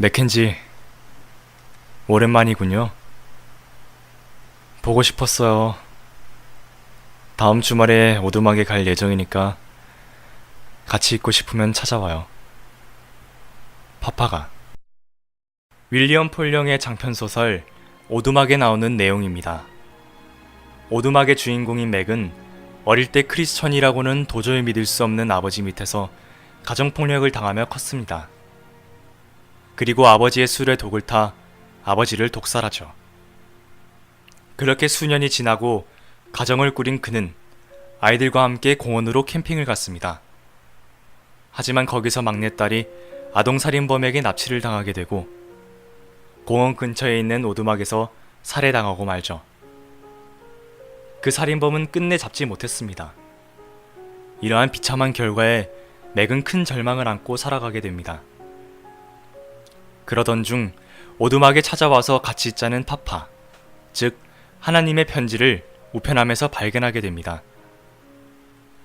맥켄지, 오랜만이군요. 보고 싶었어요. 다음 주말에 오두막에 갈 예정이니까 같이 있고 싶으면 찾아와요. 파파가. 윌리엄 폴령의 장편소설 오두막에 나오는 내용입니다. 오두막의 주인공인 맥은 어릴 때 크리스천이라고는 도저히 믿을 수 없는 아버지 밑에서 가정폭력을 당하며 컸습니다. 그리고 아버지의 술에 독을 타 아버지를 독살하죠. 그렇게 수년이 지나고 가정을 꾸린 그는 아이들과 함께 공원으로 캠핑을 갔습니다. 하지만 거기서 막내딸이 아동살인범에게 납치를 당하게 되고 공원 근처에 있는 오두막에서 살해당하고 말죠. 그 살인범은 끝내 잡지 못했습니다. 이러한 비참한 결과에 맥은 큰 절망을 안고 살아가게 됩니다. 그러던 중 오두막에 찾아와서 같이 있자는 파파, 즉 하나님의 편지를 우편함에서 발견하게 됩니다.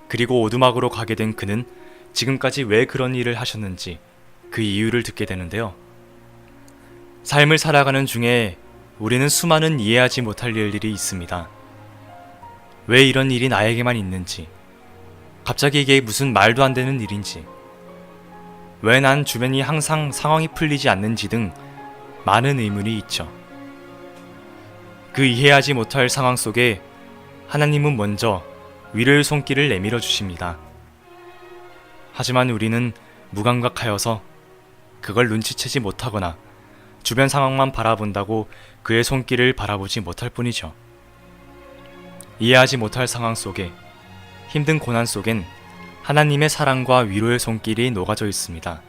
그리고 오두막으로 가게 된 그는 지금까지 왜 그런 일을 하셨는지 그 이유를 듣게 되는데요. 삶을 살아가는 중에 우리는 수많은 이해하지 못할 일들이 있습니다. 왜 이런 일이 나에게만 있는지, 갑자기 이게 무슨 말도 안 되는 일인지, 왜 난 주변이 항상 상황이 풀리지 않는지 등 많은 의문이 있죠. 그 이해하지 못할 상황 속에 하나님은 먼저 위로의 손길을 내밀어 주십니다. 하지만 우리는 무감각하여서 그걸 눈치채지 못하거나 주변 상황만 바라본다고 그의 손길을 바라보지 못할 뿐이죠. 이해하지 못할 상황 속에, 힘든 고난 속엔 하나님의 사랑과 위로의 손길이 녹아져 있습니다.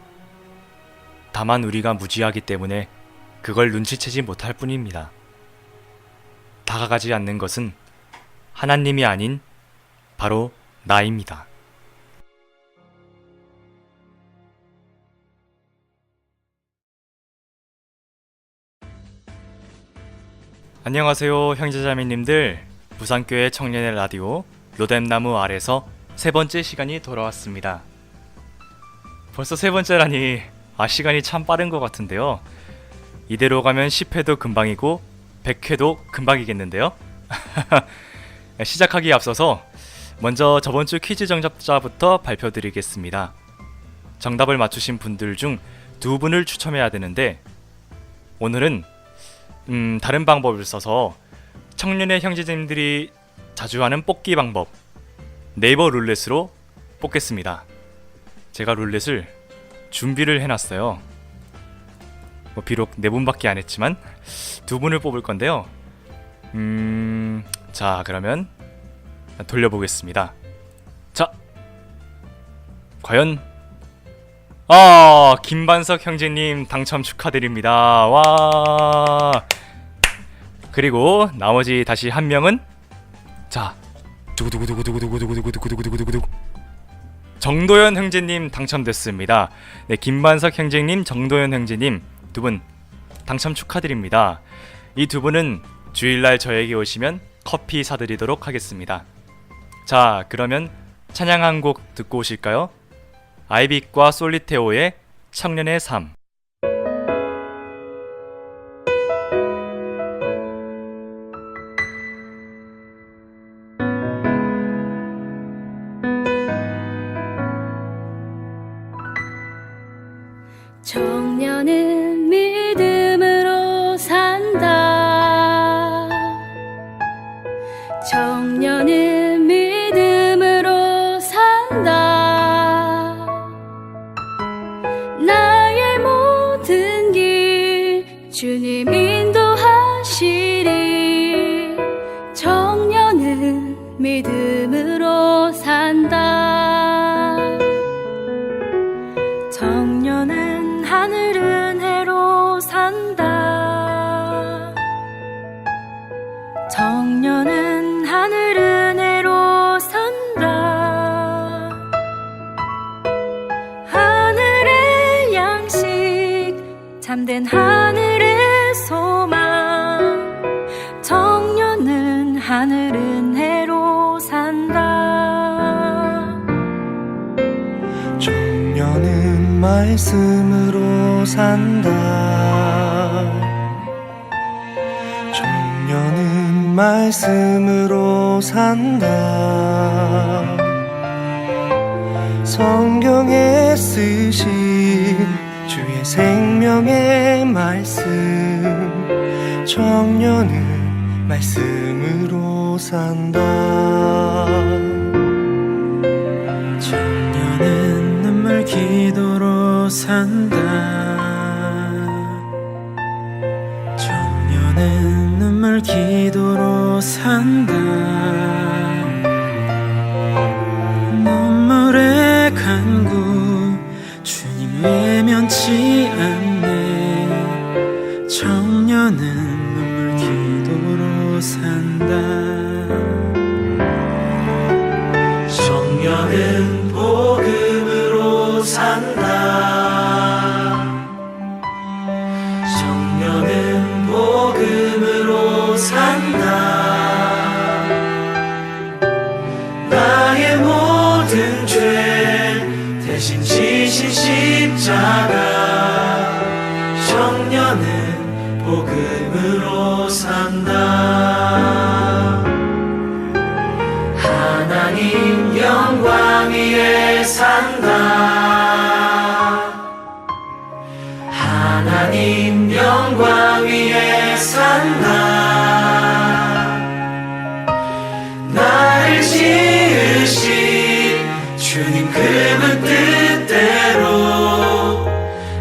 다만 우리가 무지하기 때문에 그걸 눈치채지 못할 뿐입니다. 다가가지 않는 것은 하나님이 아닌 바로 나입니다. 안녕하세요 형제자매님들, 부산교회 청년의 라디오 로뎀나무 아래서 세 번째 시간이 돌아왔습니다. 벌써 세 번째라니 시간이 참 빠른 것 같은데요. 이대로 가면 10회도 금방이고 100회도 금방이겠는데요. 시작하기에 앞서서 먼저 저번주 퀴즈 정답자부터 발표드리겠습니다. 정답을 맞추신 분들 중 2분을 추첨해야 되는데 오늘은 다른 방법을 써서 청년의 형제님들이 자주 하는 뽑기 방법, 네이버 룰렛으로 뽑겠습니다. 제가 룰렛을 준비를 해놨어요. 비록 4분밖에 안 했지만 2분을 뽑을 건데요. 자, 그러면 돌려보겠습니다. 자, 과연 김반석 형제님 당첨 축하드립니다. 와. 그리고 나머지 다시 한 명은 자, 두구두구두구두구두구두구두구두구두구두구 정도현 형제님 당첨됐습니다. 네, 김반석 형제님, 정도현 형제님 2분 당첨 축하드립니다. 이 2분은 주일날 저에게 오시면 커피 사드리도록 하겠습니다. 자, 그러면 찬양 한 곡 듣고 오실까요? 아이빅과 솔리테오의 청년의 삶. 청년은 믿음으로 산다. 청년은 믿음으로 산다. 나의 모든 길 주님 인도하시리. 청년은 믿음으로 산다. 청년은 하늘 은혜로 산다. 청년은 하늘 은혜로 산다. 하늘의 양식, 참된 하늘의 소망. 청년은 하늘 은혜로 산다. 청년은 말씀으로 산다. 청년은 말씀으로 산다. 성경에 쓰신 주의 생명의 말씀, 청년은 말씀으로 산다. 청년은 눈물 기도로 산다. 청년은 눈물 기도로 산다. 눈물의 간구 주님 외면치 않네. 청년은 눈물 기도로 산다. 청년은 복음으로 산다. 청년은 복음으로 산다. 나의 모든 죄 대신 지신 십자가. 청년은 복음으로 산다. 하나님 영광 위에 산다. 하나님 영광 위에 산다. 나를 지으신 주님 그분 뜻대로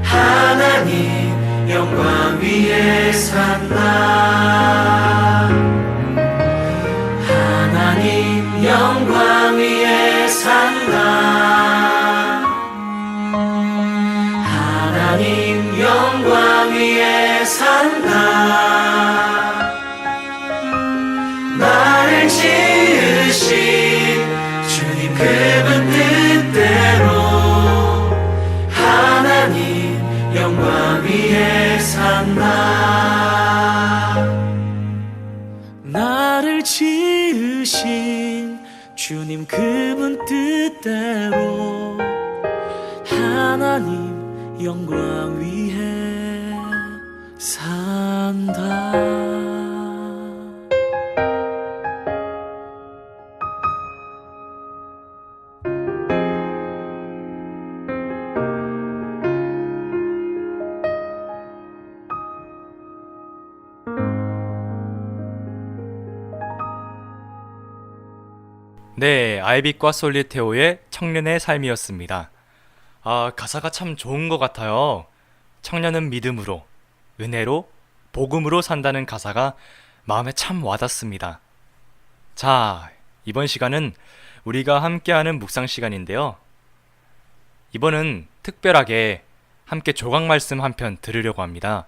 하나님 영광 위에 산다. 하나님 영광 위에 산다. 하나님 영광 위에 산다. 나를 지으신 주님 그분 뜻대로 하나님 영광 위에 산다. 나를 지으신 주님 그분 뜻대로 하나님 영광 위에 산다. 네, 아이빗과 솔리테오의 청년의 삶이었습니다. 아, 가사가 참 좋은 것 같아요. 청년은 믿음으로, 은혜로, 복음으로 산다는 가사가 마음에 참 와닿습니다. 자, 이번 시간은 우리가 함께하는 묵상 시간인데요. 이번은 특별하게 함께 조각 말씀 한 편 들으려고 합니다.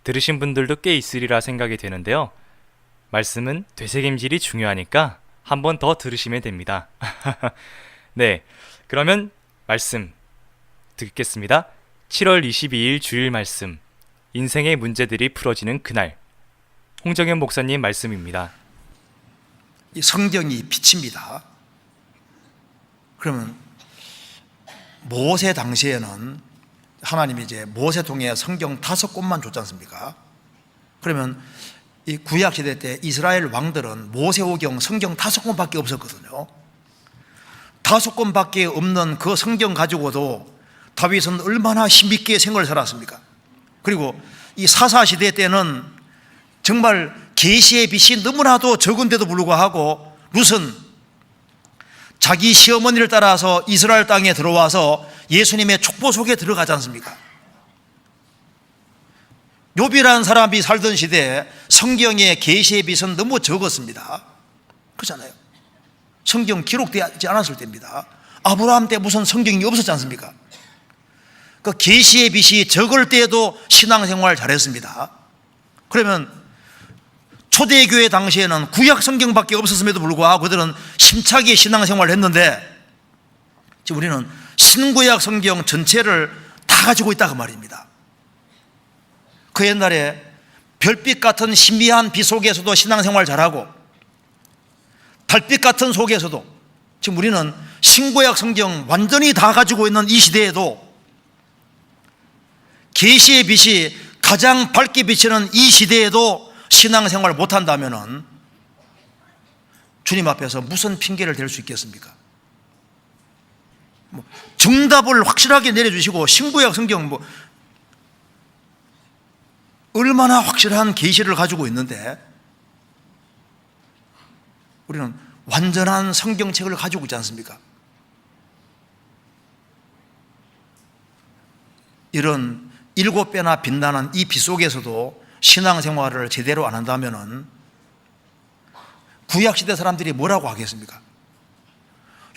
들으신 분들도 꽤 있으리라 생각이 되는데요. 말씀은 되새김질이 중요하니까 한 번 더 들으시면 됩니다. 네, 그러면 말씀 듣겠습니다. 7월 22일 주일 말씀, 인생의 문제들이 풀어지는 그날, 홍정현 목사님 말씀입니다. 이 성경이 빛입니다. 그러면 모세 당시에는 하나님이 이제 모세 통해 성경 5권만 줬지 않습니까? 그러면 이 구약 시대 때 이스라엘 왕들은 모세오경 성경 5권밖에 없었거든요. 5권밖에 없는 그 성경 가지고도 다윗은 얼마나 힘있게 생활을 살았습니까? 그리고 이 사사 시대 때는 정말 계시의 빛이 너무나도 적은데도 불구하고 룻은 자기 시어머니를 따라서 이스라엘 땅에 들어와서 예수님의 촉보 속에 들어가지 않습니까? 욥이라는 사람이 살던 시대에 성경의 계시의 빛은 너무 적었습니다. 그렇잖아요. 성경 기록되지 않았을 때입니다. 아브라함 때 무슨 성경이 없었지 않습니까? 그 계시의 빛이 적을 때에도 신앙생활 잘했습니다. 그러면 초대교회 당시에는 구약 성경밖에 없었음에도 불구하고 그들은 힘차게 신앙생활을 했는데 지금 우리는 신구약 성경 전체를 다 가지고 있다 그 말입니다. 그 옛날에 별빛 같은 신비한 빛 속에서도 신앙생활 잘하고 달빛 같은 속에서도 지금 우리는 신구약 성경 완전히 다 가지고 있는 이 시대에도 계시의 빛이 가장 밝게 비치는 이 시대에도 신앙생활을 못한다면 주님 앞에서 무슨 핑계를 댈 수 있겠습니까? 정답을 확실하게 내려주시고 신구약 성경 얼마나 확실한 계시를 가지고 있는데 우리는 완전한 성경책을 가지고 있지 않습니까? 이런 7배나 빛나는 이 빛 속에서도 신앙생활을 제대로 안 한다면 구약시대 사람들이 뭐라고 하겠습니까?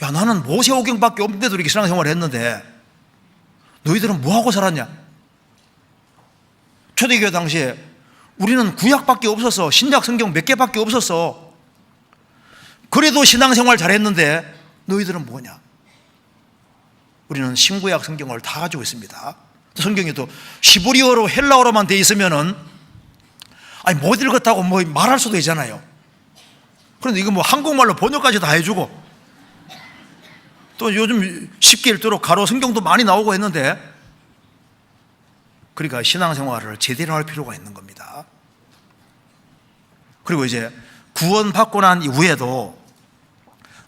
야, 나는 모세오경밖에 없는데도 이렇게 신앙생활을 했는데 너희들은 뭐하고 살았냐? 초대교회 당시에 우리는 구약밖에 없었어. 신약 성경 몇 개밖에 없었어. 그래도 신앙생활 잘했는데 너희들은 뭐냐? 우리는 신구약 성경을 다 가지고 있습니다. 성경에도 시브리어로 헬라어로만 돼 있으면은 못 읽었다고 말할 수도 있잖아요. 그런데 이거 한국말로 번역까지 다 해주고 또 요즘 쉽게 읽도록 가로 성경도 많이 나오고 했는데 그러니까 신앙생활을 제대로 할 필요가 있는 겁니다. 그리고 이제 구원받고 난 이후에도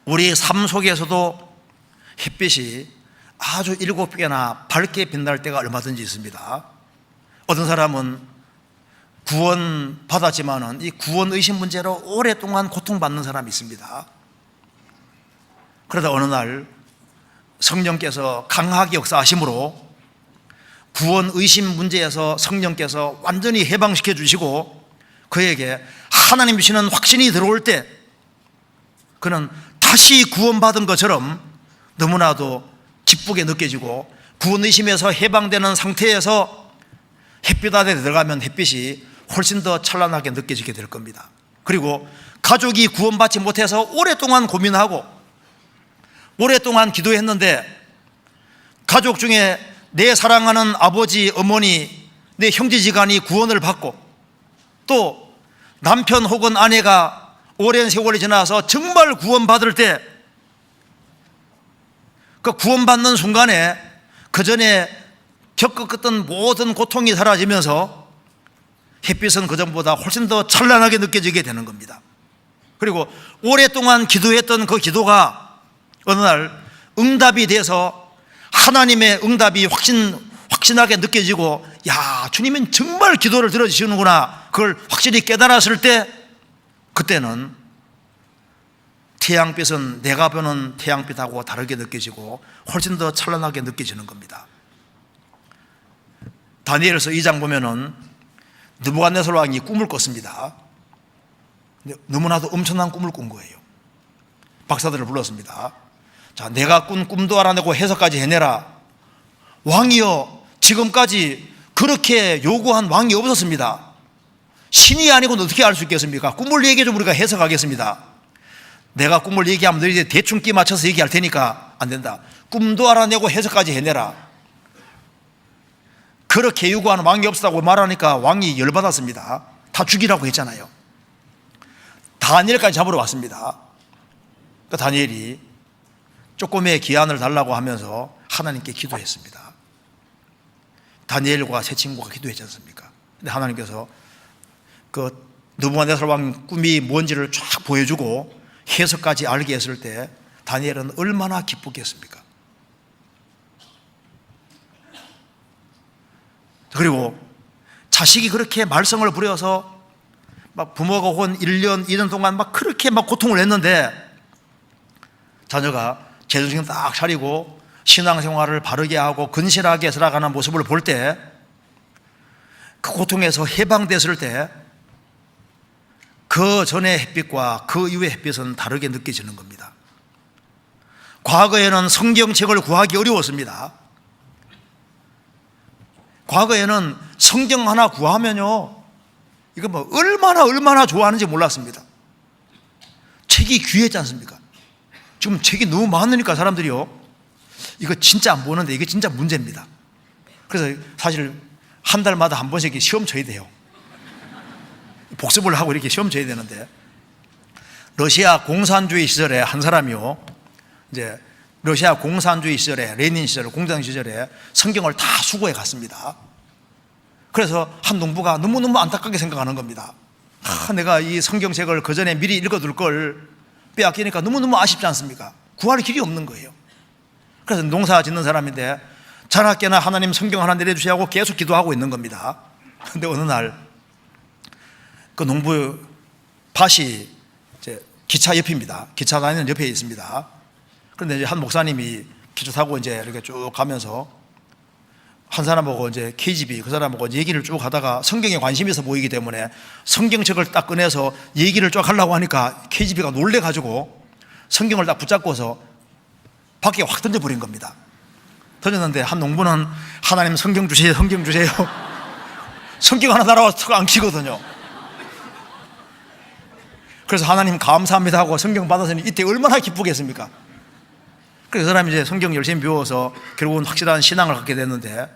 우리 삶 속에서도 햇빛이 아주 7배나 밝게 빛날 때가 얼마든지 있습니다. 어떤 사람은 구원 받았지만은 이 구원 의심 문제로 오랫동안 고통받는 사람이 있습니다. 그러다 어느 날 성령께서 강하게 역사하심으로 구원 의심 문제에서 성령께서 완전히 해방시켜 주시고 그에게 하나님 주시는 확신이 들어올 때 그는 다시 구원받은 것처럼 너무나도 기쁘게 느껴지고 구원 의심에서 해방되는 상태에서 햇빛 안에 들어가면 햇빛이 훨씬 더 찬란하게 느껴지게 될 겁니다. 그리고 가족이 구원받지 못해서 오랫동안 고민하고 오랫동안 기도했는데 가족 중에 내 사랑하는 아버지, 어머니, 내 형제지간이 구원을 받고 또 남편 혹은 아내가 오랜 세월이 지나서 정말 구원받을 때 그 구원받는 순간에 그 전에 겪었던 모든 고통이 사라지면서 햇빛은 그전보다 훨씬 더 찬란하게 느껴지게 되는 겁니다. 그리고 오랫동안 기도했던 그 기도가 어느 날 응답이 돼서 하나님의 응답이 확신하게 느껴지고 야, 주님은 정말 기도를 들어주시는구나 그걸 확실히 깨달았을 때 그때는 태양빛은 내가 보는 태양빛하고 다르게 느껴지고 훨씬 더 찬란하게 느껴지는 겁니다. 다니엘서 2장 보면은 느부갓네살 왕이 꿈을 꿨습니다. 너무나도 엄청난 꿈을 꾼 거예요. 박사들을 불렀습니다. 자, 내가 꾼 꿈도 알아내고 해석까지 해내라. 왕이여, 지금까지 그렇게 요구한 왕이 없었습니다. 신이 아니고는 어떻게 알 수 있겠습니까? 꿈을 얘기해 좀 우리가 해석하겠습니다. 내가 꿈을 얘기하면 너희 대충 끼 맞춰서 얘기할 테니까 안 된다. 꿈도 알아내고 해석까지 해내라. 그렇게 요구하는 왕이 없었다고 말하니까 왕이 열받았습니다. 다 죽이라고 했잖아요. 다니엘까지 잡으러 왔습니다. 그 다니엘이 조금의 기한을 달라고 하면서 하나님께 기도했습니다. 다니엘과 세 친구가 기도했지 않습니까? 근데 하나님께서 그 느부갓네살 왕 꿈이 뭔지를 쫙 보여주고 해석까지 알게 했을 때 다니엘은 얼마나 기쁘겠습니까? 그리고 자식이 그렇게 말썽을 부려서 막 부모가 혹은 1년, 2년 동안 막 그렇게 막 고통을 했는데 자녀가 제정신 딱 차리고 신앙생활을 바르게 하고 근실하게 살아가는 모습을 볼 때 그 고통에서 해방됐을 때 그 전의 햇빛과 그 이후의 햇빛은 다르게 느껴지는 겁니다. 과거에는 성경책을 구하기 어려웠습니다. 과거에는 성경 하나 구하면요, 이거 뭐 얼마나 좋아하는지 몰랐습니다. 책이 귀했지 않습니까? 지금 책이 너무 많으니까 사람들이요, 이거 진짜 안 보는데 이게 진짜 문제입니다. 그래서 사실 한 달마다 한 번씩 시험 쳐야 돼요. 복습을 하고 이렇게 시험 쳐야 되는데, 러시아 공산주의 시절에 한 사람이요, 이제 러시아 공산주의 시절에, 레닌 시절, 공장 시절에 성경을 다 수거해 갔습니다. 그래서 한 농부가 너무너무 안타깝게 생각하는 겁니다. 내가 이 성경책을 그 전에 미리 읽어둘 걸 빼앗기니까 너무너무 아쉽지 않습니까? 구할 길이 없는 거예요. 그래서 농사 짓는 사람인데 자나깨나 하나님 성경 하나 내려주시고 하고 계속 기도하고 있는 겁니다. 근데 어느 날 그 농부 밭이 이제 기차 옆입니다. 기차 다니는 옆에 있습니다. 그런데 이제 한 목사님이 기차 타고 이제 이렇게 쭉 가면서 한 사람하고 이제 KGB 그 사람하고 얘기를 쭉 하다가 성경에 관심이 있어 보이기 때문에 성경책을 딱 꺼내서 얘기를 쭉 하려고 하니까 KGB가 놀래가지고 성경을 딱 붙잡고서 밖에 확 던져버린 겁니다. 던졌는데 한 농부는 하나님 성경 주세요, 성경 주세요. 성경 하나 날아와서 턱 안 키거든요. 그래서 하나님 감사합니다 하고 성경 받았으니 이때 얼마나 기쁘겠습니까? 그래서 그 사람이 이제 성경 열심히 배워서 결국은 확실한 신앙을 갖게 됐는데,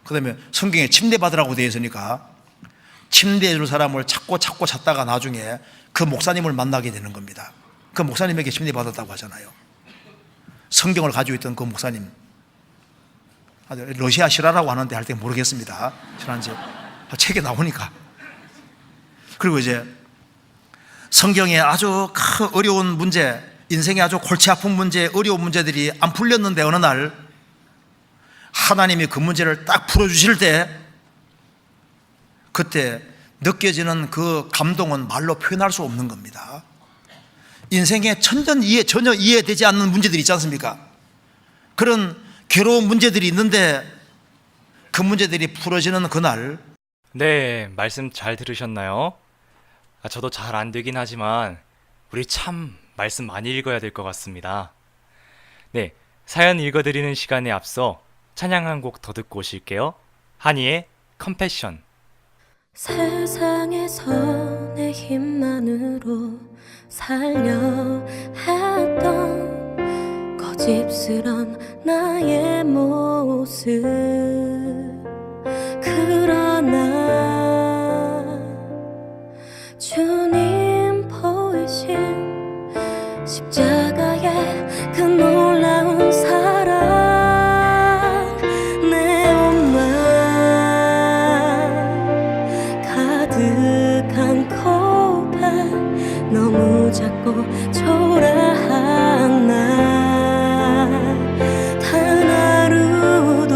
그 다음에 성경에 침례받으라고 되어 있으니까 침례해 줄 사람을 찾다가 나중에 그 목사님을 만나게 되는 겁니다. 그 목사님에게 침례받았다고 하잖아요. 성경을 가지고 있던 그 목사님, 러시아 실화라고 하는데 할 때 모르겠습니다. 실화인지 책에 나오니까. 그리고 이제 성경에 아주 큰 어려운 문제, 인생에 아주 골치 아픈 문제, 어려운 문제들이 안 풀렸는데 어느 날 하나님이 그 문제를 딱 풀어주실 때 그때 느껴지는 그 감동은 말로 표현할 수 없는 겁니다. 인생에 전혀 이해되지 않는 문제들이 있지 않습니까? 그런 괴로운 문제들이 있는데 그 문제들이 풀어지는 그날, 네, 말씀 잘 들으셨나요? 저도 잘 안 되긴 하지만 우리 참 말씀 많이 읽어야 될 것 같습니다. 네, 사연 읽어드리는 시간에 앞서 찬양 한 곡 더 듣고 오실게요. 한이의 컴패션. 세상에서 내 힘만으로 살려 했던 거짓스런 나의 모습, 그러나 주님 보이신 십자가의 그 놀라운 사랑, 내 온 맘 가득한 고백, 너무 작고 초라한 날, 단 하루도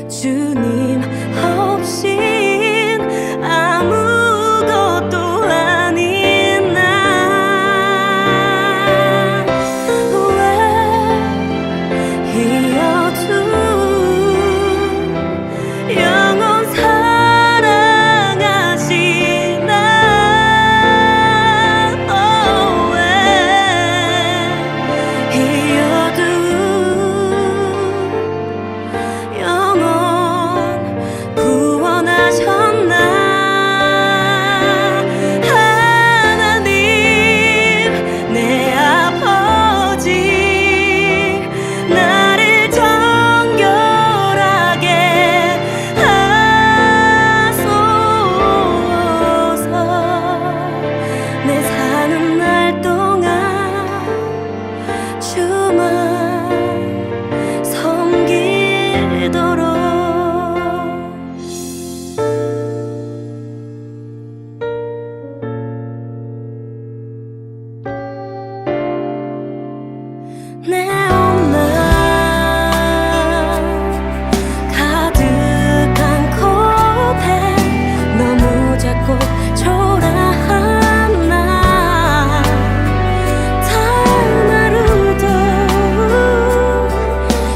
주님 없인 아무것도 아닌 나. 왜 이 어두운 영원 사랑하신 나. 왜 이 어두운 영원 구원하셨나. 하나님 내 아버지, 나를 정결하게 하소서. 내 사는 날 동안 주만 섬기도록. 내 온 맘 가득한 고백, 너무 작고 초라한 날, 단 하루도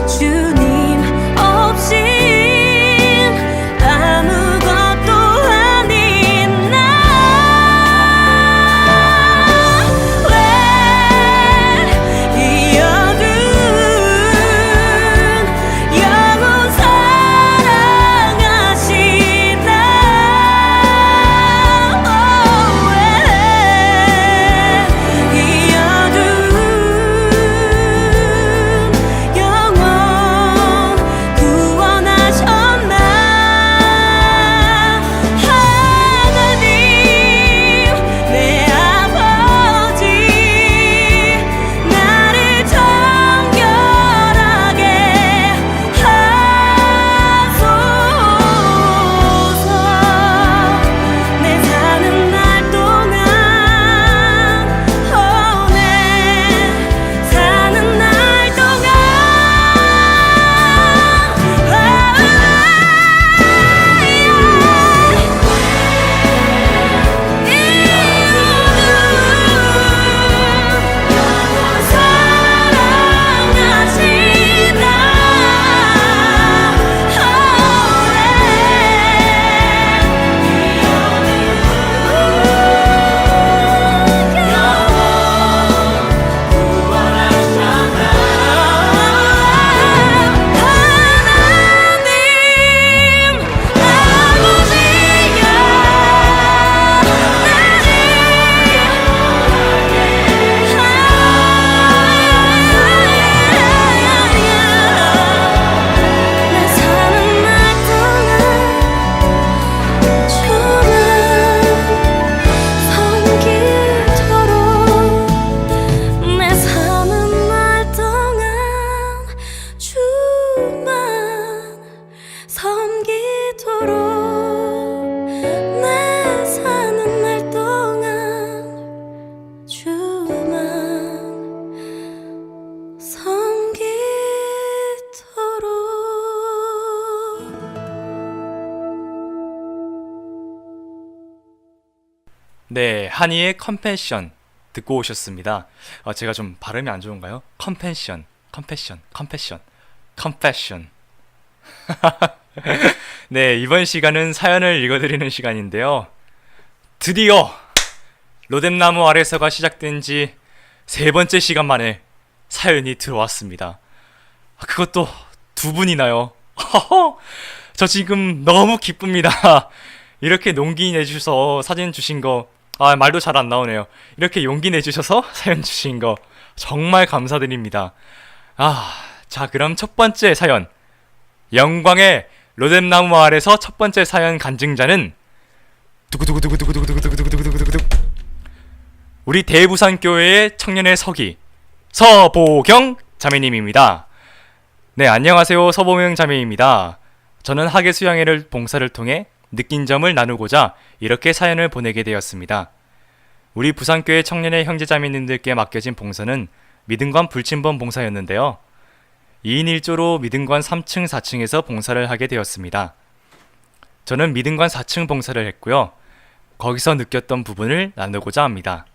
주님 없이 네, 한이의 컴패션 듣고 오셨습니다. 제가 좀 발음이 안 좋은가요? 컴패션, 컴패션, 컴패션, 컴패션. 네, 이번 시간은 사연을 읽어드리는 시간인데요. 드디어 로뎀나무 아래서가 시작된 지 3번째 시간 만에 사연이 들어왔습니다. 그것도 2분이나요. 저 지금 너무 기쁩니다. 이렇게 용기 내주셔서 사진 주신 거, 말도 잘 안 나오네요. 이렇게 용기 내주셔서 사연 주신 거 정말 감사드립니다. 자, 그럼 첫 번째 사연. 영광의 로뎀나무 아래서 첫 번째 사연 간증자는 두구두구두구두구두구두구두구두구두구두구 우리 대부산교회의 청년의 서기 서보경 자매님입니다. 네, 안녕하세요. 서보경 자매입니다. 저는 학예 수양회를 봉사를 통해 느낀 점을 나누고자 이렇게 사연을 보내게 되었습니다. 우리 부산교회 청년의 형제자매님들께 맡겨진 봉사는 믿음관 불침번 봉사였는데요. 2인 1조로 믿음관 3층, 4층에서 봉사를 하게 되었습니다. 저는 믿음관 4층 봉사를 했고요. 거기서 느꼈던 부분을 나누고자 합니다.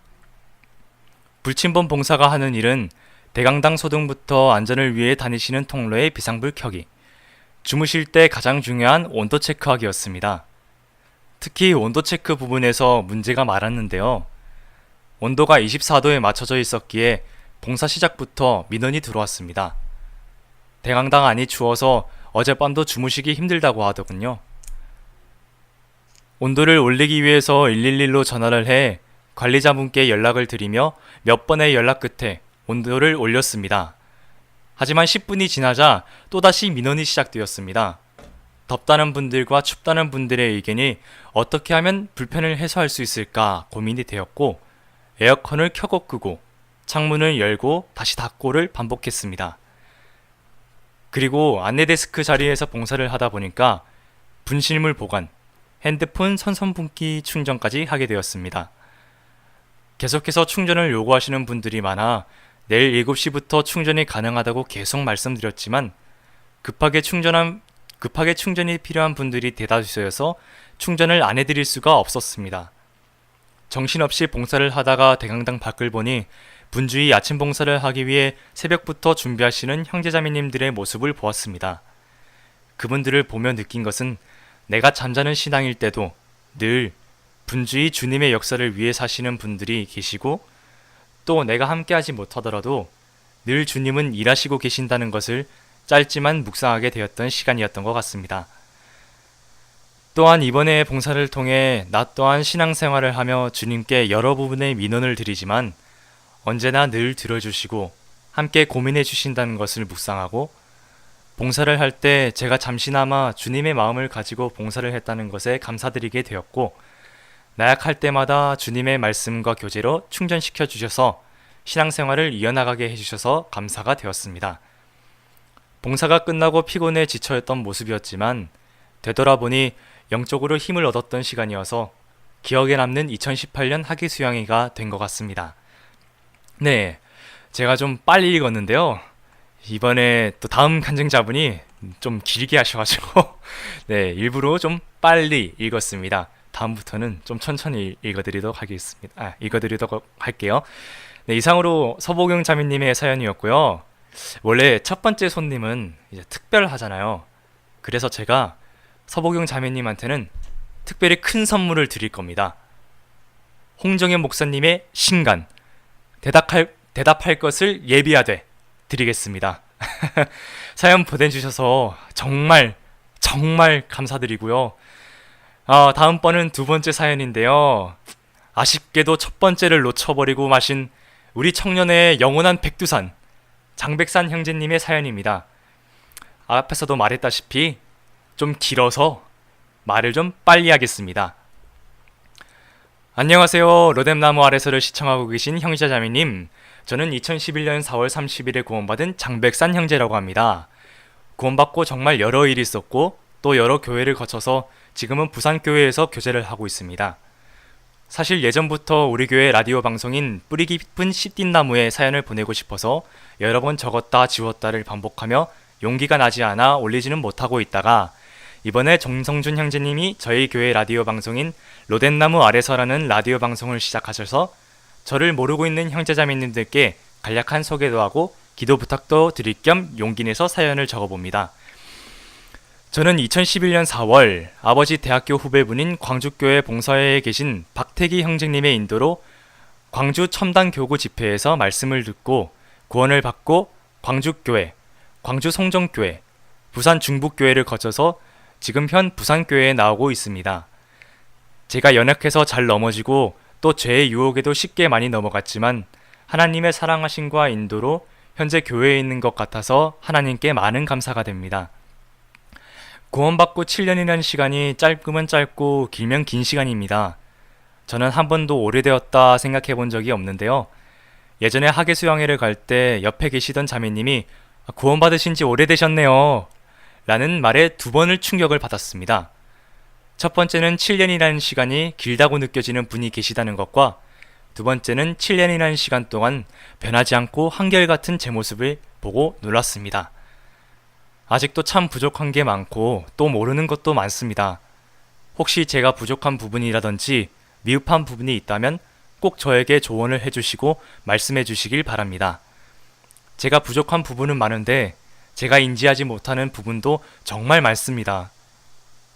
불침번 봉사가 하는 일은 대강당 소등부터 안전을 위해 다니시는 통로의 비상불 켜기, 주무실 때 가장 중요한 온도 체크하기였습니다. 특히 온도 체크 부분에서 문제가 많았는데요. 온도가 24도에 맞춰져 있었기에 봉사 시작부터 민원이 들어왔습니다. 대강당 안이 추워서 어젯밤도 주무시기 힘들다고 하더군요. 온도를 올리기 위해서 111로 전화를 해 관리자분께 연락을 드리며 몇 번의 연락 끝에 온도를 올렸습니다. 하지만 10분이 지나자 또다시 민원이 시작되었습니다. 덥다는 분들과 춥다는 분들의 의견이 어떻게 하면 불편을 해소할 수 있을까 고민이 되었고, 에어컨을 켜고 끄고 창문을 열고 다시 닫고를 반복했습니다. 그리고 안내데스크 자리에서 봉사를 하다 보니까 분실물 보관, 핸드폰 선선분기 충전까지 하게 되었습니다. 계속해서 충전을 요구하시는 분들이 많아 내일 7시부터 충전이 가능하다고 계속 말씀드렸지만 급하게 충전이 필요한 분들이 대다수여서 충전을 안 해드릴 수가 없었습니다. 정신없이 봉사를 하다가 대강당 밖을 보니 분주히 아침 봉사를 하기 위해 새벽부터 준비하시는 형제자매님들의 모습을 보았습니다. 그분들을 보며 느낀 것은 내가 잠자는 신앙일 때도 늘 분주히 주님의 역사를 위해 사시는 분들이 계시고, 또 내가 함께하지 못하더라도 늘 주님은 일하시고 계신다는 것을 짧지만 묵상하게 되었던 시간이었던 것 같습니다. 또한 이번에 봉사를 통해 나 또한 신앙생활을 하며 주님께 여러 부분의 민원을 드리지만 언제나 늘 들어주시고 함께 고민해 주신다는 것을 묵상하고, 봉사를 할 때 제가 잠시나마 주님의 마음을 가지고 봉사를 했다는 것에 감사드리게 되었고, 나약할 때마다 주님의 말씀과 교제로 충전시켜 주셔서 신앙생활을 이어나가게 해주셔서 감사가 되었습니다. 봉사가 끝나고 피곤해 지쳐있던 모습이었지만 되돌아보니 영적으로 힘을 얻었던 시간이어서 기억에 남는 2018년 학예 수양회가 된 것 같습니다. 네, 제가 좀 빨리 읽었는데요. 이번에 또 다음 간증자분이 좀 길게 하셔가지고 네, 일부러 좀 빨리 읽었습니다. 다음부터는 좀 천천히 읽어드리도록 할게요. 네, 이상으로 서보경 자매님의 사연이었고요. 원래 첫 번째 손님은 이제 특별하잖아요. 그래서 제가 서보경 자매님한테는 특별히 큰 선물을 드릴 겁니다. 홍정현 목사님의 신간, 대답할 것을 예비하되 드리겠습니다. 사연 보내주셔서 정말 감사드리고요. 다음번은 두 번째 사연인데요. 아쉽게도 첫 번째를 놓쳐버리고 마신 우리 청년의 영원한 백두산 장백산 형제님의 사연입니다. 앞에서도 말했다시피 좀 길어서 말을 좀 빨리 하겠습니다. 안녕하세요. 로뎀나무 아래서를 시청하고 계신 형제자매님, 저는 2011년 4월 30일에 구원받은 장백산 형제라고 합니다. 구원받고 정말 여러 일이 있었고 또 여러 교회를 거쳐서 지금은 부산교회에서 교제를 하고 있습니다. 사실 예전부터 우리 교회 라디오 방송인 뿌리 깊은 씨띠나무에 사연을 보내고 싶어서 여러 번 적었다 지웠다를 반복하며 용기가 나지 않아 올리지는 못하고 있다가 이번에 정성준 형제님이 저희 교회 라디오 방송인 로덴나무 아래서라는 라디오 방송을 시작하셔서 저를 모르고 있는 형제자매님들께 간략한 소개도 하고 기도 부탁도 드릴 겸 용기 내서 사연을 적어봅니다. 저는 2011년 4월 아버지 대학교 후배분인 광주교회 봉사회에 계신 박태기 형제님의 인도로 광주 첨단교구 집회에서 말씀을 듣고 구원을 받고 광주교회, 광주 송정교회, 부산 중북교회를 거쳐서 지금 현 부산교회에 나오고 있습니다. 제가 연약해서 잘 넘어지고 또 죄의 유혹에도 쉽게 많이 넘어갔지만 하나님의 사랑하심과 인도로 현재 교회에 있는 것 같아서 하나님께 많은 감사가 됩니다. 구원받고 7년이라는 시간이 짧으면 짧고 길면 긴 시간입니다. 저는 한 번도 오래되었다 생각해 본 적이 없는데요. 예전에 하계수양회를 갈 때 옆에 계시던 자매님이 구원받으신 지 오래되셨네요 라는 말에 두 번을 충격을 받았습니다. 첫 번째는 7년이라는 시간이 길다고 느껴지는 분이 계시다는 것과 두 번째는 7년이라는 시간 동안 변하지 않고 한결같은 제 모습을 보고 놀랐습니다. 아직도 참 부족한 게 많고 또 모르는 것도 많습니다. 혹시 제가 부족한 부분이라든지 미흡한 부분이 있다면 꼭 저에게 조언을 해주시고 말씀해 주시길 바랍니다. 제가 부족한 부분은 많은데 제가 인지하지 못하는 부분도 정말 많습니다.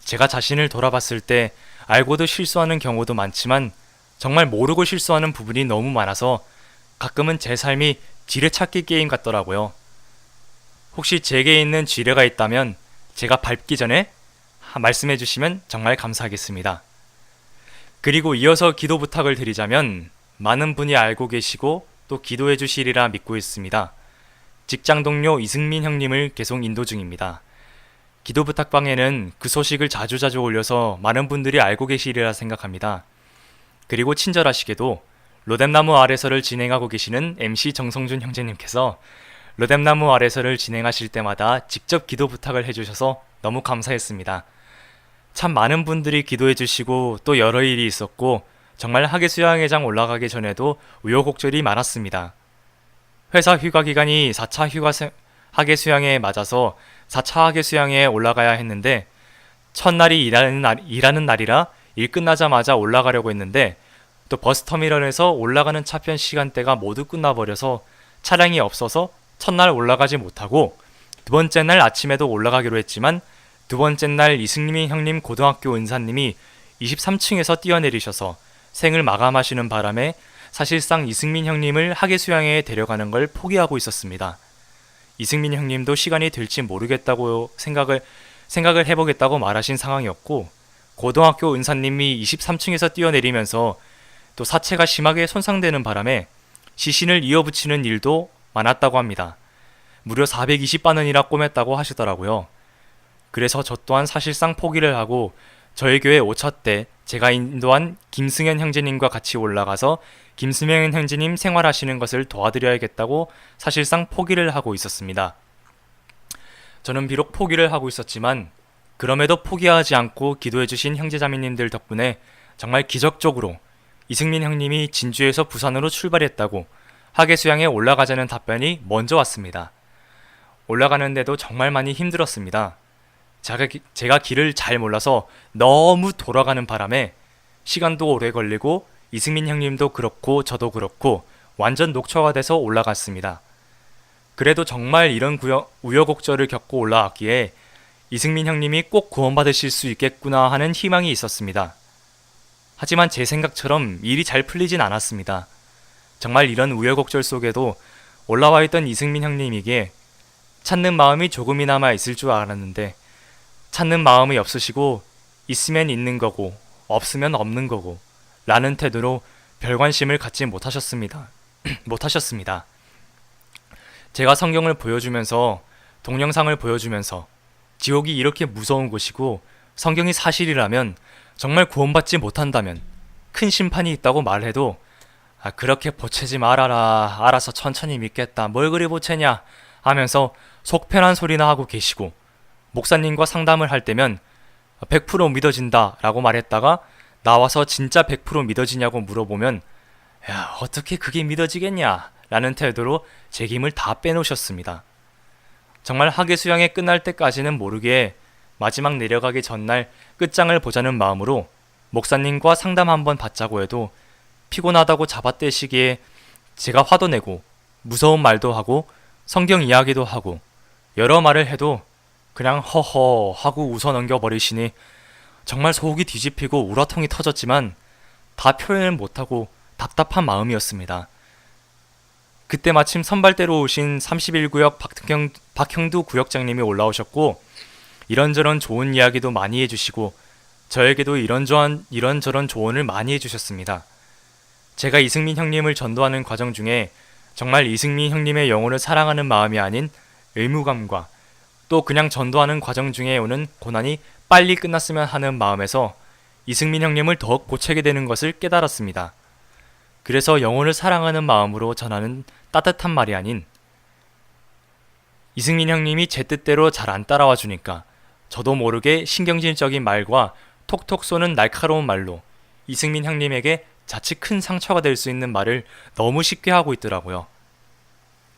제가 자신을 돌아봤을 때 알고도 실수하는 경우도 많지만 정말 모르고 실수하는 부분이 너무 많아서 가끔은 제 삶이 지뢰찾기 게임 같더라고요. 혹시 제게 있는 지뢰가 있다면 제가 밟기 전에 말씀해 주시면 정말 감사하겠습니다. 그리고 이어서 기도 부탁을 드리자면 많은 분이 알고 계시고 또 기도해 주시리라 믿고 있습니다. 직장 동료 이승민 형님을 계속 인도 중입니다. 기도 부탁방에는 그 소식을 자주자주 올려서 많은 분들이 알고 계시리라 생각합니다. 그리고 친절하시게도 로뎀나무 아래서를 진행하고 계시는 MC 정성준 형제님께서 로뎀나무 아래서를 진행하실 때마다 직접 기도 부탁을 해주셔서 너무 감사했습니다. 참 많은 분들이 기도해 주시고 또 여러 일이 있었고 정말 하계수양회장 올라가기 전에도 우여곡절이 많았습니다. 회사 휴가 기간이 4차 하계수양회에 맞아서 4차 하계수양회에 올라가야 했는데 첫날이 일하는 날이라 일 끝나자마자 올라가려고 했는데 또 버스터미널에서 올라가는 차편 시간대가 모두 끝나버려서 차량이 없어서 첫날 올라가지 못하고 두 번째 날 아침에도 올라가기로 했지만 두 번째 날 이승민 형님 고등학교 은사님이 23층에서 뛰어내리셔서 생을 마감하시는 바람에 사실상 이승민 형님을 하계수양회에 데려가는 걸 포기하고 있었습니다. 이승민 형님도 시간이 될지 모르겠다고 생각을 해보겠다고 말하신 상황이었고 고등학교 은사님이 23층에서 뛰어내리면서 또 사체가 심하게 손상되는 바람에 시신을 이어붙이는 일도 많았다고 합니다. 무려 420만원이나 꼬맸다고 하시더라고요. 그래서 저 또한 사실상 포기를 하고 저희 교회 5차 때 제가 인도한 김승현 형제님과 같이 올라가서 김승현 형제님 생활하시는 것을 도와드려야겠다고 사실상 포기를 하고 있었습니다. 저는 비록 포기를 하고 있었지만 그럼에도 포기하지 않고 기도해주신 형제자매님들 덕분에 정말 기적적으로 이승민 형님이 진주에서 부산으로 출발했다고 하계수양에 올라가자는 답변이 먼저 왔습니다. 올라가는데도 정말 많이 힘들었습니다. 제가 길을 잘 몰라서 너무 돌아가는 바람에 시간도 오래 걸리고 이승민 형님도 그렇고 저도 그렇고 완전 녹초가 돼서 올라갔습니다. 그래도 정말 이런 우여곡절을 겪고 올라왔기에 이승민 형님이 꼭 구원받으실 수 있겠구나 하는 희망이 있었습니다. 하지만 제 생각처럼 일이 잘 풀리진 않았습니다. 정말 이런 우여곡절 속에도 올라와 있던 이승민 형님에게 찾는 마음이 조금이나마 있을 줄 알았는데 찾는 마음이 없으시고 있으면 있는 거고 없으면 없는 거고 라는 태도로 별 관심을 갖지 못하셨습니다. 제가 성경을 보여주면서 동영상을 보여주면서 지옥이 이렇게 무서운 곳이고 성경이 사실이라면 정말 구원받지 못한다면 큰 심판이 있다고 말해도 그렇게 보채지 말아라 알아서 천천히 믿겠다 뭘 그리 보채냐 하면서 속 편한 소리나 하고 계시고 목사님과 상담을 할 때면 100% 믿어진다 라고 말했다가 나와서 진짜 100% 믿어지냐고 물어보면 야 어떻게 그게 믿어지겠냐 라는 태도로 제 힘을 다 빼놓으셨습니다. 정말 하계수양회 끝날 때까지는 모르게 마지막 내려가기 전날 끝장을 보자는 마음으로 목사님과 상담 한번 받자고 해도 피곤하다고 잡아떼시기에 제가 화도 내고 무서운 말도 하고 성경 이야기도 하고 여러 말을 해도 그냥 허허 하고 웃어 넘겨버리시니 정말 속이 뒤집히고 우라통이 터졌지만 다 표현을 못하고 답답한 마음이었습니다. 그때 마침 선발대로 오신 31구역 박형두 구역장님이 올라오셨고 이런저런 좋은 이야기도 많이 해주시고 저에게도 이런저런 조언을 많이 해주셨습니다. 제가 이승민 형님을 전도하는 과정 중에 정말 이승민 형님의 영혼을 사랑하는 마음이 아닌 의무감과 또 그냥 전도하는 과정 중에 오는 고난이 빨리 끝났으면 하는 마음에서 이승민 형님을 더욱 보채게 되는 것을 깨달았습니다. 그래서 영혼을 사랑하는 마음으로 전하는 따뜻한 말이 아닌 이승민 형님이 제 뜻대로 잘 안 따라와 주니까 저도 모르게 신경질적인 말과 톡톡 쏘는 날카로운 말로 이승민 형님에게 자칫 큰 상처가 될 수 있는 말을 너무 쉽게 하고 있더라고요.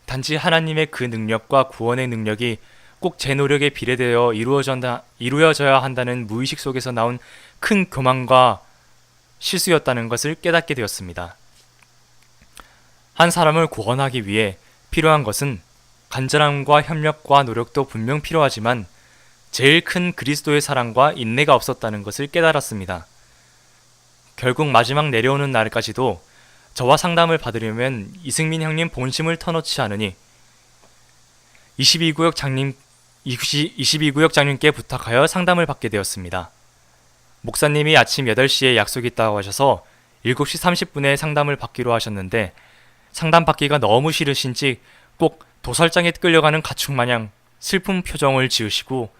단지 하나님의 그 능력과 구원의 능력이 꼭 제 노력에 비례되어 이루어져야 한다는 무의식 속에서 나온 큰 교만과 실수였다는 것을 깨닫게 되었습니다. 한 사람을 구원하기 위해 필요한 것은 간절함과 협력과 노력도 분명 필요하지만 제일 큰 그리스도의 사랑과 인내가 없었다는 것을 깨달았습니다. 결국 마지막 내려오는 날까지도 저와 상담을 받으려면 이승민 형님 본심을 터놓지 않으니 22구역 장님께 부탁하여 상담을 받게 되었습니다. 목사님이 아침 8시에 약속이 있다고 하셔서 7시 30분에 상담을 받기로 하셨는데 상담 받기가 너무 싫으신지 꼭 도살장에 끌려가는 가축 마냥 슬픈 표정을 지으시고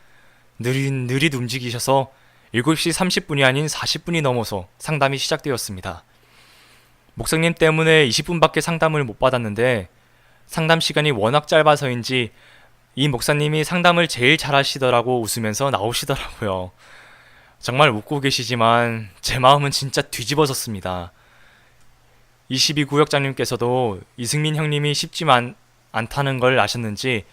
느릿느릿 움직이셔서 7시 30분이 아닌 40분이 넘어서 상담이 시작되었습니다. 목사님 때문에 20분밖에 상담을 못 받았는데 상담 시간이 워낙 짧아서인지 이 목사님이 상담을 제일 잘하시더라고 웃으면서 나오시더라고요. 정말 웃고 계시지만 제 마음은 진짜 뒤집어졌습니다. 22구역장님께서도 이승민 형님이 쉽지만 않다는 걸 아셨는지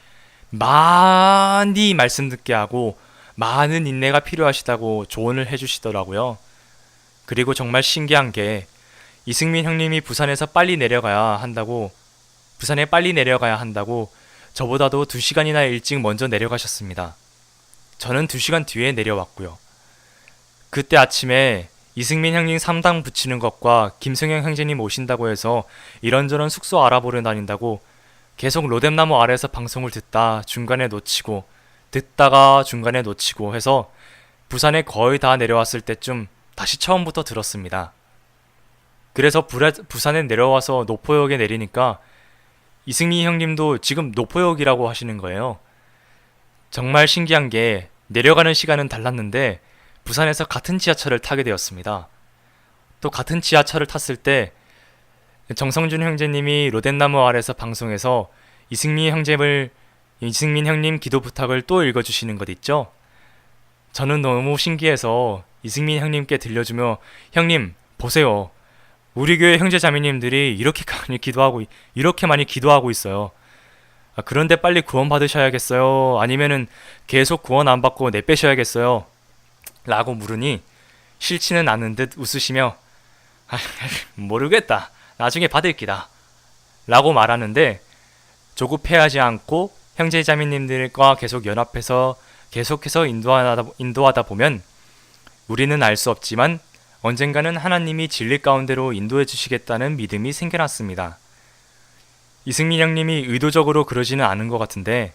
많이 말씀 듣게 하고 많은 인내가 필요하시다고 조언을 해주시더라고요. 그리고 정말 신기한 게 이승민 형님이 부산에 빨리 내려가야 한다고 저보다도 2시간이나 일찍 먼저 내려가셨습니다. 저는 2시간 뒤에 내려왔고요. 그때 아침에 이승민 형님 3당 붙이는 것과 김승영 형제님 오신다고 해서 이런저런 숙소 알아보러 다닌다고 계속 로뎀나무 아래에서 방송을 듣다가 중간에 놓치고 해서 부산에 거의 다 내려왔을 때쯤 다시 처음부터 들었습니다. 그래서 부산에 내려와서 노포역에 내리니까 이승민 형님도 지금 노포역이라고 하시는 거예요. 정말 신기한 게 내려가는 시간은 달랐는데 부산에서 같은 지하철을 타게 되었습니다. 또 같은 지하철을 탔을 때 정성준 형제님이 로뎀나무 아래에서 방송해서 이승민 형님 기도 부탁을 또 읽어주시는 것 있죠? 저는 너무 신기해서 이승민 형님께 들려주며 형님 보세요. 우리 교회 형제자매님들이 이렇게 많이 기도하고 있어요. 그런데 빨리 구원 받으셔야겠어요? 아니면은 계속 구원 안 받고 내빼셔야겠어요? 라고 물으니 싫지는 않은 듯 웃으시며 모르겠다. 나중에 받을 기다. 라고 말하는데 조급해하지 않고 형제자매님들과 계속 연합해서 계속해서 인도하다 보면 우리는 알 수 없지만 언젠가는 하나님이 진리 가운데로 인도해 주시겠다는 믿음이 생겨났습니다. 이승민 형님이 의도적으로 그러지는 않은 것 같은데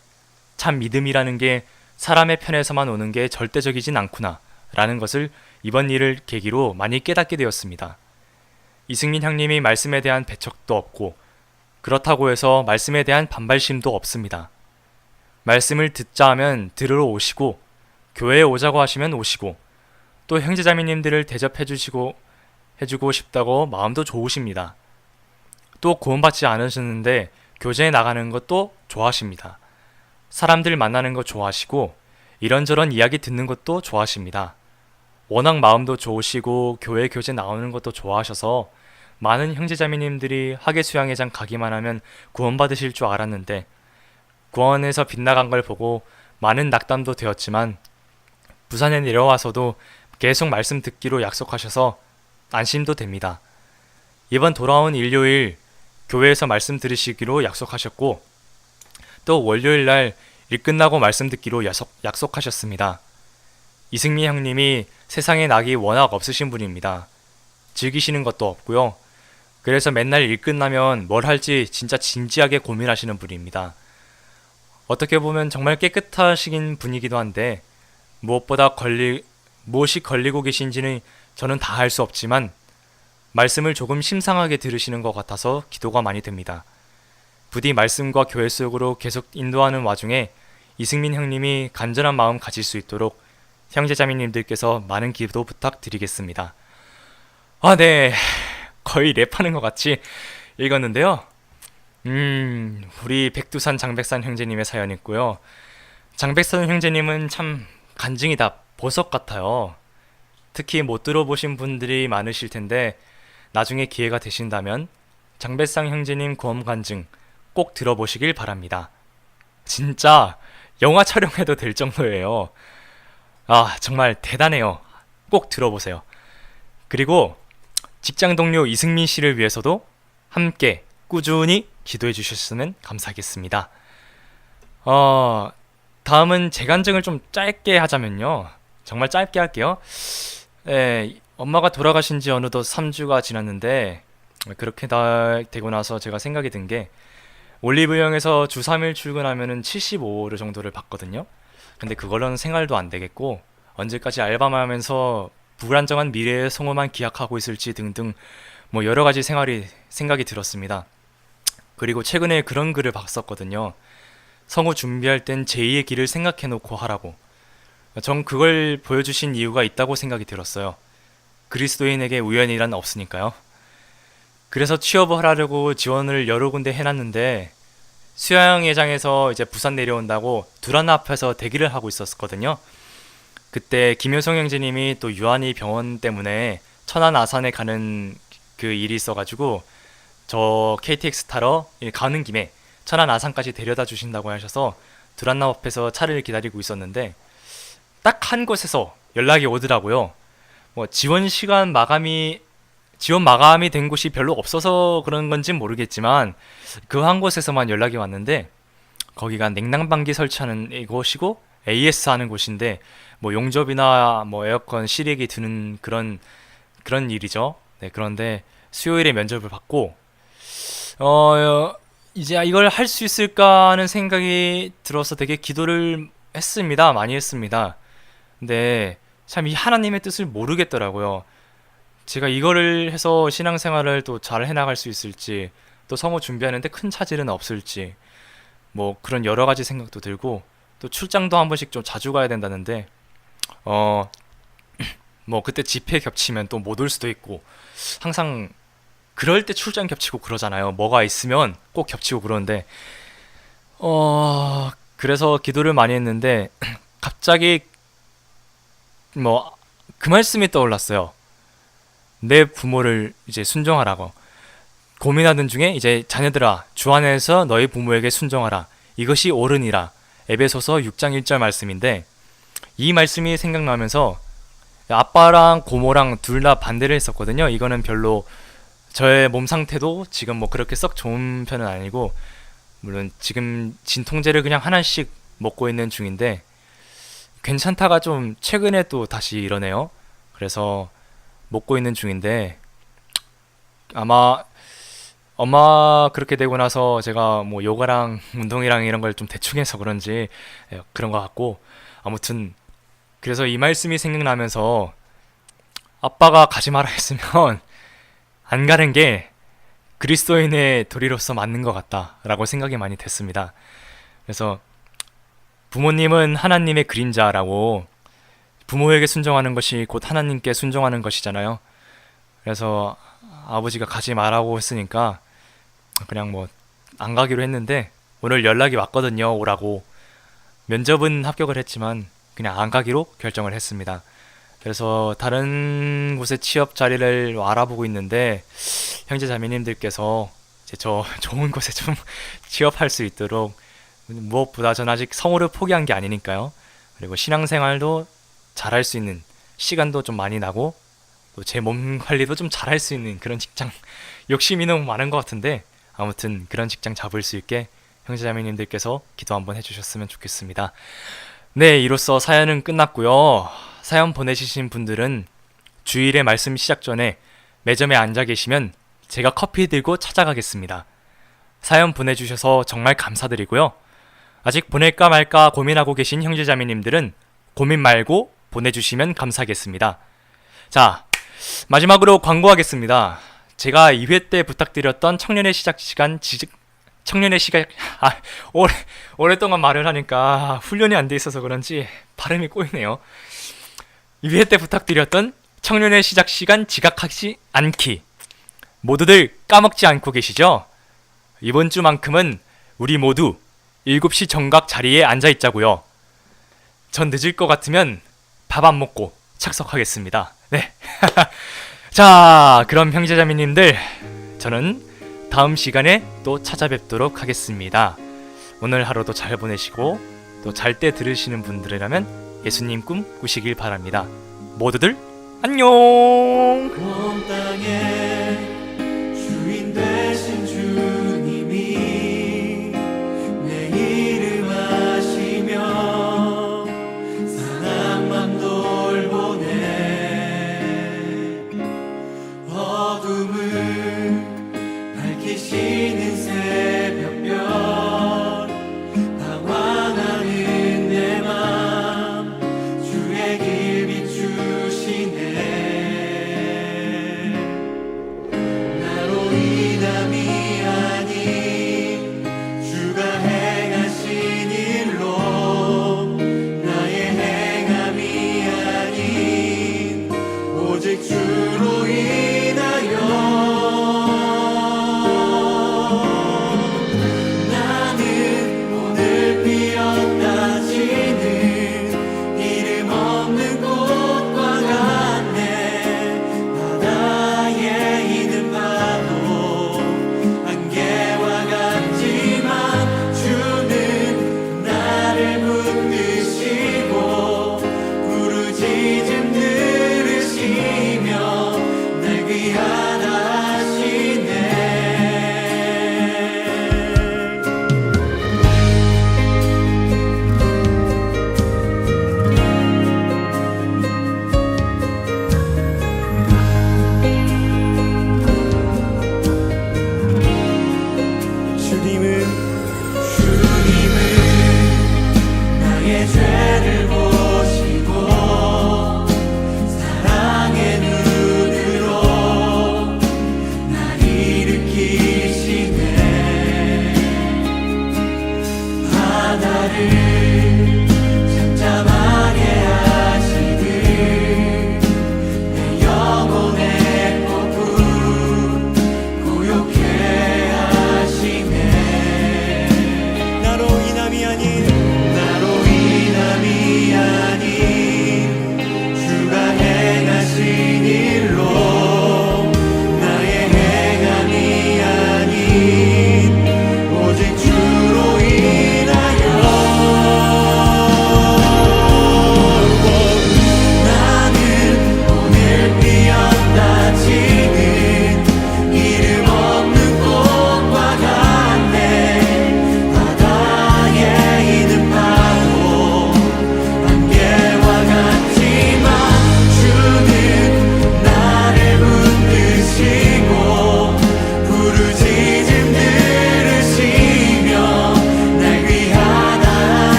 참 믿음이라는 게 사람의 편에서만 오는 게 절대적이진 않구나 라는 것을 이번 일을 계기로 많이 깨닫게 되었습니다. 이승민 형님이 말씀에 대한 배척도 없고 그렇다고 해서 말씀에 대한 반발심도 없습니다. 말씀을 듣자 하면 들으러 오시고 교회에 오자고 하시면 오시고 또 형제자매님들을 대접해주고 싶다고 마음도 좋으십니다. 또 구원받지 않으셨는데 교제에 나가는 것도 좋아하십니다. 사람들 만나는 거 좋아하시고 이런저런 이야기 듣는 것도 좋아하십니다. 워낙 마음도 좋으시고 교회 교제 나오는 것도 좋아하셔서 많은 형제자매님들이 학예수양회장 가기만 하면 구원받으실 줄 알았는데 구원에서 빗나간 걸 보고 많은 낙담도 되었지만 부산에 내려와서도 계속 말씀 듣기로 약속하셔서 안심도 됩니다. 이번 돌아온 일요일 교회에서 말씀 들으시기로 약속하셨고 또 월요일 날 일 끝나고 말씀 듣기로 약속하셨습니다. 이승민 형님이 세상에 낙이 워낙 없으신 분입니다. 즐기시는 것도 없고요. 그래서 맨날 일 끝나면 뭘 할지 진짜 진지하게 고민하시는 분입니다. 어떻게 보면 정말 깨끗하신 분이기도 한데 무엇이 걸리고 계신지는 저는 다 알 수 없지만 말씀을 조금 심상하게 들으시는 것 같아서 기도가 많이 됩니다. 부디 말씀과 교회 속으로 계속 인도하는 와중에 이승민 형님이 간절한 마음 가질 수 있도록 형제자매님들께서 많은 기도 부탁드리겠습니다. 네. 거의 랩하는 것 같이 읽었는데요. 우리 백두산 장백산 형제님의 사연 있고요. 장백산 형제님은 참 간증이다 보석 같아요. 특히 못 들어보신 분들이 많으실 텐데 나중에 기회가 되신다면 장백산 형제님 고음 간증 꼭 들어보시길 바랍니다. 진짜 영화 촬영해도 될 정도예요. 정말 대단해요. 꼭 들어보세요. 그리고 직장 동료 이승민 씨를 위해서도 함께 꾸준히 기도해 주셨으면 감사하겠습니다. 다음은 제 간증을 좀 짧게 하자면요. 정말 짧게 할게요. 엄마가 돌아가신 지 어느덧 3주가 지났는데 그렇게 다 되고 나서 제가 생각이 든 게 올리브영에서 주 3일 출근하면은 75를 정도를 받거든요. 근데 그걸로는 생활도 안 되겠고 언제까지 알바만 하면서 불안정한 미래의 성호만 기약하고 있을지 등등 뭐 여러 가지 생각이 들었습니다. 그리고 최근에 그런 글을 봤었거든요. 성우 준비할 땐 제2의 길을 생각해 놓고 하라고. 전 그걸 보여주신 이유가 있다고 생각이 들었어요. 그리스도인에게 우연이란 없으니까요. 그래서 취업을 하려고 지원을 여러 군데 해놨는데 수양회장에서 이제 부산 내려온다고 두란노 앞에서 대기를 하고 있었거든요. 그때 김효성 형제님이 또 유한이 병원 때문에 천안 아산에 가는 그 일이 있어가지고 저 KTX 타러 가는 김에 천안 아산까지 데려다 주신다고 하셔서 두란노 앞에서 차를 기다리고 있었는데 딱 한 곳에서 연락이 오더라고요. 뭐 지원 마감이 된 곳이 별로 없어서 그런 건진 모르겠지만 그 한 곳에서만 연락이 왔는데 거기가 냉난방기 설치하는 곳이고 AS 하는 곳인데 뭐 용접이나 뭐 에어컨 실외기 드는 그런 일이죠. 네, 그런데 수요일에 면접을 받고 이제 이걸 할 수 있을까 하는 생각이 들어서 되게 기도를 했습니다. 많이 했습니다. 근데 참 이 하나님의 뜻을 모르겠더라고요. 제가 이거를 해서 신앙생활을 또 잘 해나갈 수 있을지 또 성우 준비하는데 큰 차질은 없을지 뭐 그런 여러 가지 생각도 들고 또 출장도 한 번씩 좀 자주 가야 된다는데 뭐 그때 집회 겹치면 또 못 올 수도 있고 항상 그럴 때 출장 겹치고 그러잖아요. 뭐가 있으면 꼭 겹치고 그러는데 그래서 기도를 많이 했는데 갑자기 뭐 그 말씀이 떠올랐어요. 내 부모를 이제 순종하라고. 고민하던 중에 이제 자녀들아 주 안에서 너희 부모에게 순종하라. 이것이 옳으니라. 에베소서 6장 1절 말씀인데 이 말씀이 생각나면서 아빠랑 고모랑 둘 다 반대를 했었거든요. 이거는 별로 저의 몸 상태도 지금 뭐 그렇게 썩 좋은 편은 아니고 물론 지금 진통제를 그냥 하나씩 먹고 있는 중인데 괜찮다가 좀 최근에 또 다시 이러네요. 그래서 먹고 있는 중인데 아마 엄마 그렇게 되고 나서 제가 뭐 요가랑 운동이랑 이런 걸 좀 대충 해서 그런지 그런 것 같고 아무튼 그래서 이 말씀이 생각나면서 아빠가 가지 마라 했으면 안 가는 게 그리스도인의 도리로서 맞는 것 같다라고 생각이 많이 됐습니다. 그래서 부모님은 하나님의 그림자라고 부모에게 순종하는 것이 곧 하나님께 순종하는 것이잖아요. 그래서 아버지가 가지 말라고 했으니까 그냥 뭐 안 가기로 했는데 오늘 연락이 왔거든요. 오라고. 면접은 합격을 했지만 그냥 안 가기로 결정을 했습니다. 그래서 다른 곳에 취업 자리를 알아보고 있는데 형제 자매님들께서 이제 저 좋은 곳에 좀 취업할 수 있도록 무엇보다 전 아직 성우를 포기한 게 아니니까요. 그리고 신앙생활도 잘할 수 있는 시간도 좀 많이 나고 또 제 몸 관리도 좀 잘할 수 있는 그런 직장 욕심이 너무 많은 것 같은데 아무튼 그런 직장 잡을 수 있게 형제자매님들께서 기도 한번 해주셨으면 좋겠습니다. 네, 이로써 사연은 끝났고요. 사연 보내주신 분들은 주일에 말씀 시작 전에 매점에 앉아 계시면 제가 커피 들고 찾아가겠습니다. 사연 보내주셔서 정말 감사드리고요. 아직 보낼까 말까 고민하고 계신 형제자매님들은 고민 말고 보내주시면 감사하겠습니다. 자, 마지막으로 광고하겠습니다. 제가 2회 때 부탁드렸던 청년의 시작 시간 오랫동안 말을 하니까 훈련이 안 돼 있어서 그런지 발음이 꼬이네요. 2회 때 부탁드렸던 청년의 시작 시간 지각하지 않기. 모두들 까먹지 않고 계시죠? 이번 주만큼은 우리 모두 7시 정각 자리에 앉아 있자고요. 전 늦을 것 같으면 밥 안 먹고 착석하겠습니다. 네. 자, 그럼 형제자매님들, 저는 다음 시간에 또 찾아뵙도록 하겠습니다. 오늘 하루도 잘 보내시고 또 잘 때 들으시는 분들이라면 예수님 꿈 꾸시길 바랍니다. 모두들 안녕. 온 땅에